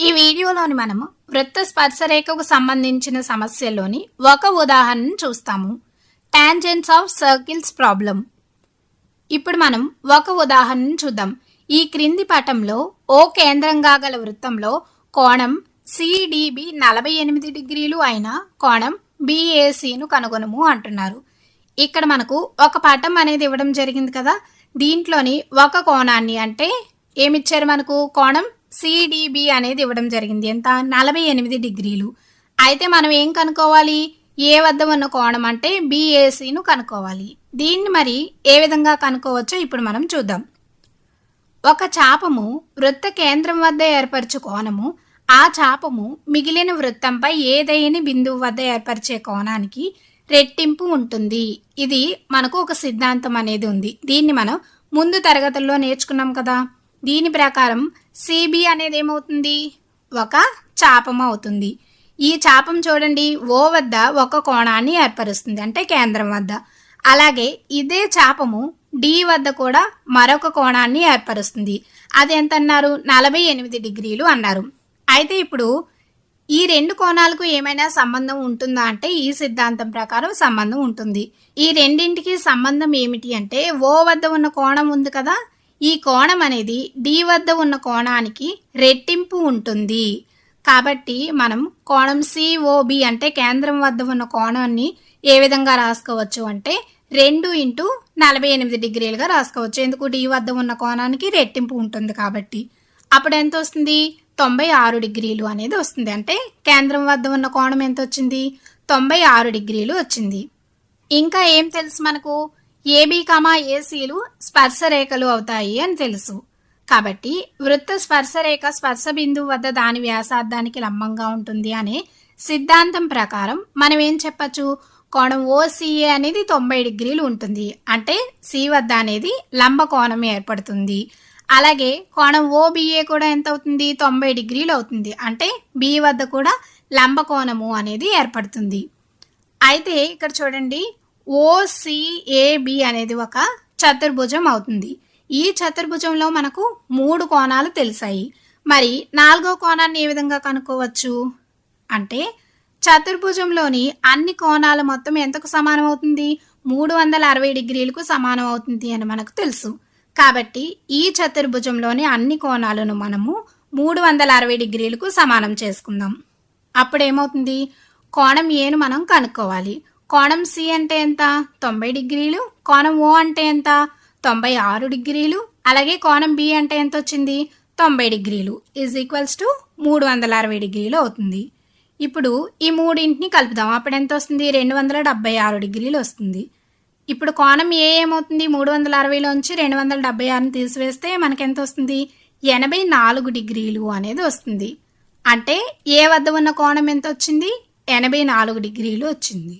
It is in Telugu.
ఈ వీడియోలోని మనము వృత్త స్పర్శరేఖకు సంబంధించిన సమస్యలోని ఒక ఉదాహరణను చూస్తాము. Tangents of circles problem. ఇప్పుడు మనం ఒక ఉదాహరణను చూద్దాం. ఈ క్రింది పటంలో ఓ కేంద్రంగా గల వృత్తంలో కోణం సిడిబి 48 డిగ్రీలు అయిన కోణం బిఏసిను కనుగొనము అంటున్నారు. ఇక్కడ మనకు ఒక పటం అనేది ఇవ్వడం జరిగింది కదా, దీంట్లోని ఒక కోణాన్ని అంటే ఏమిచ్చారు, మనకు కోణం సిడిబి అనేది ఇవ్వడం జరిగింది. ఎంత? 48 డిగ్రీలు. అయితే మనం ఏం కనుక్కోవాలి? ఏ వద్ద ఉన్న కోణం అంటే బిఏసిను కనుక్కోవాలి. దీన్ని మరి ఏ విధంగా కనుక్కోవచ్చో ఇప్పుడు మనం చూద్దాం. ఒక చాపము వృత్త కేంద్రం వద్ద ఏర్పరచు కోణము ఆ చాపము మిగిలిన వృత్తంపై ఏదైనా బిందువు వద్ద ఏర్పరిచే కోణానికి రెట్టింపు ఉంటుంది. ఇది మనకు ఒక సిద్ధాంతం అనేది ఉంది. దీన్ని మనం ముందు తరగతుల్లో నేర్చుకున్నాం కదా. దీని ప్రకారం సిబి అనేది ఏమవుతుంది? ఒక చాపం అవుతుంది. ఈ చాపం చూడండి, ఓ వద్ద ఒక కోణాన్ని ఏర్పరుస్తుంది, అంటే కేంద్రం వద్ద. అలాగే ఇదే చాపము డి వద్ద కూడా మరొక కోణాన్ని ఏర్పరుస్తుంది. అది ఎంత అన్నారు? 48 డిగ్రీలు అన్నారు. అయితే ఇప్పుడు ఈ రెండు కోణాలకు ఏమైనా సంబంధం ఉంటుందా అంటే ఈ సిద్ధాంతం ప్రకారం సంబంధం ఉంటుంది. ఈ రెండింటికి సంబంధం ఏమిటి అంటే, ఓ వద్ద ఉన్న కోణం ఉంది కదా, ఈ కోణం అనేది డి వద్ద ఉన్న కోణానికి రెట్టింపు ఉంటుంది. కాబట్టి మనం కోణం సిఓబి అంటే కేంద్రం వద్ద ఉన్న కోణాన్ని ఏ విధంగా రాసుకోవచ్చు అంటే 2 × 48 డిగ్రీలుగా రాసుకోవచ్చు. ఎందుకు? డి వద్ద ఉన్న కోణానికి రెట్టింపు ఉంటుంది కాబట్టి. అప్పుడు ఎంత వస్తుంది? 96 డిగ్రీలు అనేది వస్తుంది. అంటే కేంద్రం వద్ద ఉన్న కోణం ఎంత వచ్చింది? 96 డిగ్రీలు వచ్చింది. ఇంకా ఏం తెలుసు మనకు? ఏబి, ఏసీలు స్పర్శరేఖలు అవుతాయి అని తెలుసు. కాబట్టి వృత్త స్పర్శరేఖ స్పర్శ బిందువు వద్ద దాని వ్యాసార్థానికి లంబంగా ఉంటుంది అనే సిద్ధాంతం ప్రకారం మనం ఏం చెప్పచ్చు? కోణం ఓసిఏ అనేది 90 డిగ్రీలు ఉంటుంది. అంటే సి వద్ద అనేది లంబ కోణం ఏర్పడుతుంది. అలాగే కోణం ఓబిఏ కూడా ఎంత అవుతుంది? 90 డిగ్రీలు అవుతుంది. అంటే బి వద్ద కూడా లంబ కోణము అనేది ఏర్పడుతుంది. అయితే ఇక్కడ చూడండి, ఓసిఏబి అనేది ఒక చతుర్భుజం అవుతుంది. ఈ చతుర్భుజంలో మనకు 3 కోణాలు తెలిసాయి. మరి 4వ కోణాన్ని ఏ విధంగా కనుక్కోవచ్చు అంటే, చతుర్భుజంలోని అన్ని కోణాల మొత్తం ఎంతకు సమానం అవుతుంది? 360 డిగ్రీలకు సమానం అవుతుంది అని మనకు తెలుసు. కాబట్టి ఈ చతుర్భుజంలోని అన్ని కోణాలను మనము 360 డిగ్రీలకు సమానం చేసుకుందాం. అప్పుడు ఏమవుతుంది? కోణం ఏను మనం కనుక్కోవాలి. కోణం సి అంటే ఎంత? 90 డిగ్రీలు. కోణం ఓ అంటే ఎంత? 96 డిగ్రీలు. అలాగే కోణం బి అంటే ఎంత వచ్చింది? 90 డిగ్రీలు ఈజ్ ఈక్వల్స్ టు 360 డిగ్రీలు అవుతుంది. ఇప్పుడు ఈ మూడింటిని కలుపుదాం. అప్పుడు ఎంత వస్తుంది? 276 డిగ్రీలు వస్తుంది. ఇప్పుడు కోణం ఏ ఏమవుతుంది? 360లోంచి 276ని తీసివేస్తే మనకి ఎంత వస్తుంది? 84 డిగ్రీలు అనేది వస్తుంది. అంటే ఏ వద్ద ఉన్న కోణం ఎంత వచ్చింది? 84 డిగ్రీలు వచ్చింది.